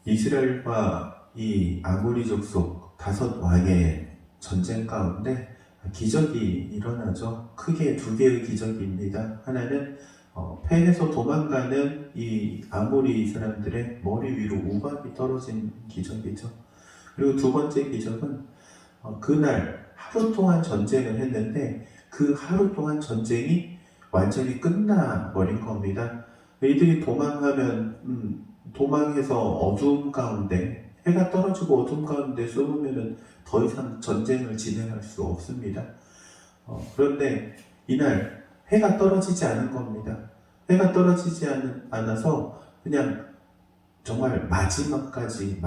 이스라엘과 이 아모리 족속 5왕의 전쟁 가운데 기적이 일어나죠. 크게 2개의 기적입니다. 하나는 패해서 도망가는 이 아모리 사람들의 머리 위로 우박이 떨어진 기적이죠. 그리고 2번째 기적은 그날 하루 동안 전쟁을 했는데 그 하루 동안 전쟁이 완전히 끝나버린 겁니다. 이들이 도망해서 어두움 가운데, 해가 떨어지고 어두움 가운데 숨으면 더 이상 전쟁을 진행할 수 없습니다. 그런데 이날 해가 떨어지지 않은 겁니다. 해가 떨어지지 않아서 그냥 정말 마지막까지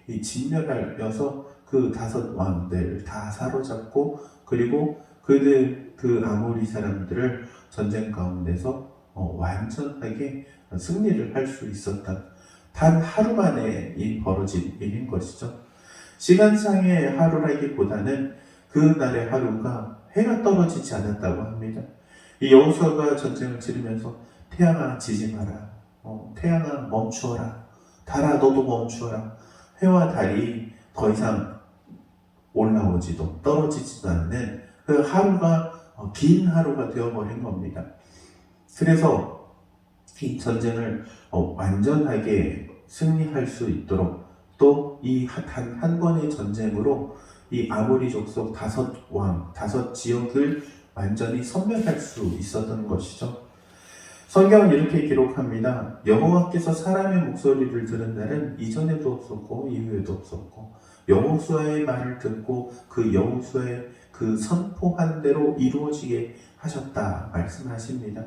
이 진멸하여서 그 5왕들 다 사로잡고, 그리고 그 아모리 사람들을 전쟁 가운데서 완전하게 승리를 할 수 있었다. 단 하루 만에 벌어진 일인 것이죠. 시간상의 하루라기보다는 그날의 하루가 해가 떨어지지 않았다고 합니다. 이 여호수아가 전쟁을 치르면서 태양아 지지 마라, 태양아 멈추어라, 달아 너도 멈추어라. 해와 달이 더 이상 올라오지도 떨어지지도 않는 그 하루가 긴 하루가 되어버린 겁니다. 그래서 이 전쟁을 완전하게 승리할 수 있도록, 또 이 단 한 번의 전쟁으로 이 아모리 족속 5 지역을 완전히 섬멸할 수 있었던 것이죠. 성경은 이렇게 기록합니다. 여호와께서 사람의 목소리를 들은 날은 이전에도 없었고 이후에도 없었고, 여호수아의 말을 듣고 그 여호수아의 그 선포한 대로 이루어지게 하셨다 말씀하십니다.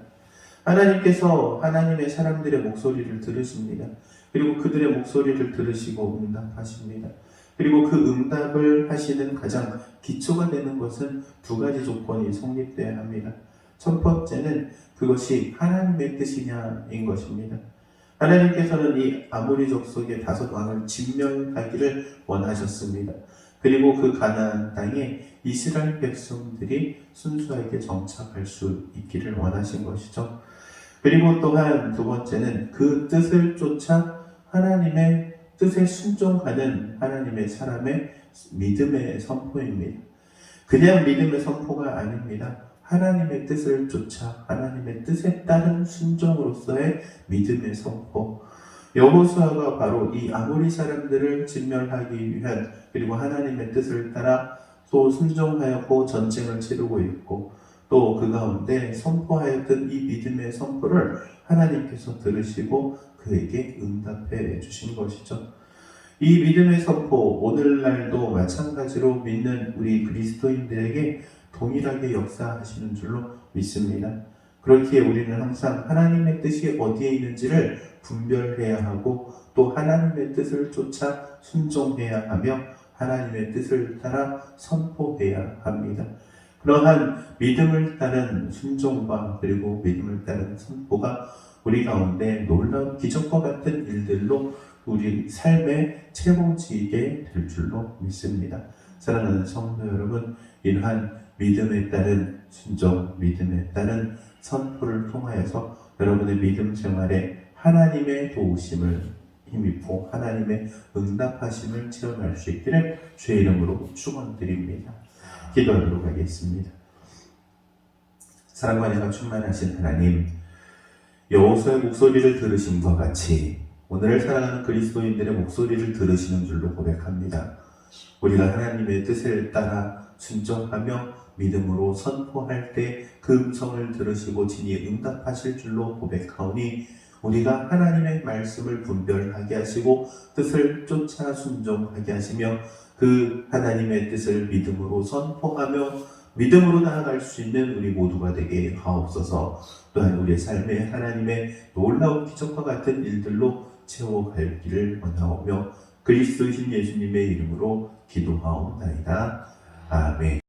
하나님께서 하나님의 사람들의 목소리를 들으십니다. 그리고 그들의 목소리를 들으시고 응답하십니다. 그리고 그 응답을 하시는 가장 기초가 되는 것은 2가지 조건이 성립되어야 합니다. 첫 번째는 그것이 하나님의 뜻이냐인 것입니다. 하나님께서는 이 아모리 족속의 5왕을 진멸하기를 원하셨습니다. 그리고 그 가나안 땅에 이스라엘 백성들이 순수하게 정착할 수 있기를 원하신 것이죠. 그리고 또한 2번째는 그 뜻을 쫓아 하나님의 뜻에 순종하는 하나님의 사람의 믿음의 선포입니다. 그냥 믿음의 선포가 아닙니다. 하나님의 뜻을 쫓아 하나님의 뜻에 따른 순종으로서의 믿음의 선포. 여호수아가 바로 이 아모리 사람들을 진멸하기 위한, 그리고 하나님의 뜻을 따라 또 순종하였고 전쟁을 치르고 있고, 또 그 가운데 선포하였던 이 믿음의 선포를 하나님께서 들으시고 그에게 응답해 주신 것이죠. 이 믿음의 선포, 오늘날도 마찬가지로 믿는 우리 그리스도인들에게 동일하게 역사하시는 줄로 믿습니다. 그렇기에 우리는 항상 하나님의 뜻이 어디에 있는지를 분별해야 하고, 또 하나님의 뜻을 쫓아 순종해야 하며 하나님의 뜻을 따라 선포해야 합니다. 그러한 믿음을 따른 순종과 그리고 믿음을 따른 선포가 우리 가운데 놀라운 기적과 같은 일들로 우리 삶에 채워지게 될 줄로 믿습니다. 사랑하는 성도 여러분, 이러한 믿음에 따른 순종, 믿음에 따른 선포를 통하여서 여러분의 믿음 생활에 하나님의 도우심을 힘입고 하나님의 응답하심을 체험할 수 있기를 주의 이름으로 축원드립니다. 기도하도록 하겠습니다. 사랑과 은혜가 충만하신 하나님, 여호수아의 목소리를 들으심과 같이 오늘을 사랑하는 그리스도인들의 목소리를 들으시는 줄로 고백합니다. 우리가 하나님의 뜻을 따라 순종하며 믿음으로 선포할 때 그 음성을 들으시고 진히 응답하실 줄로 고백하오니, 우리가 하나님의 말씀을 분별하게 하시고 뜻을 쫓아 순종하게 하시며 그 하나님의 뜻을 믿음으로 선포하며 믿음으로 나아갈 수 있는 우리 모두가 되게 하옵소서. 또한 우리의 삶에 하나님의 놀라운 기적과 같은 일들로 채워가기를 원하오며 그리스도이신 예수님의 이름으로 기도하옵나이다. 아멘.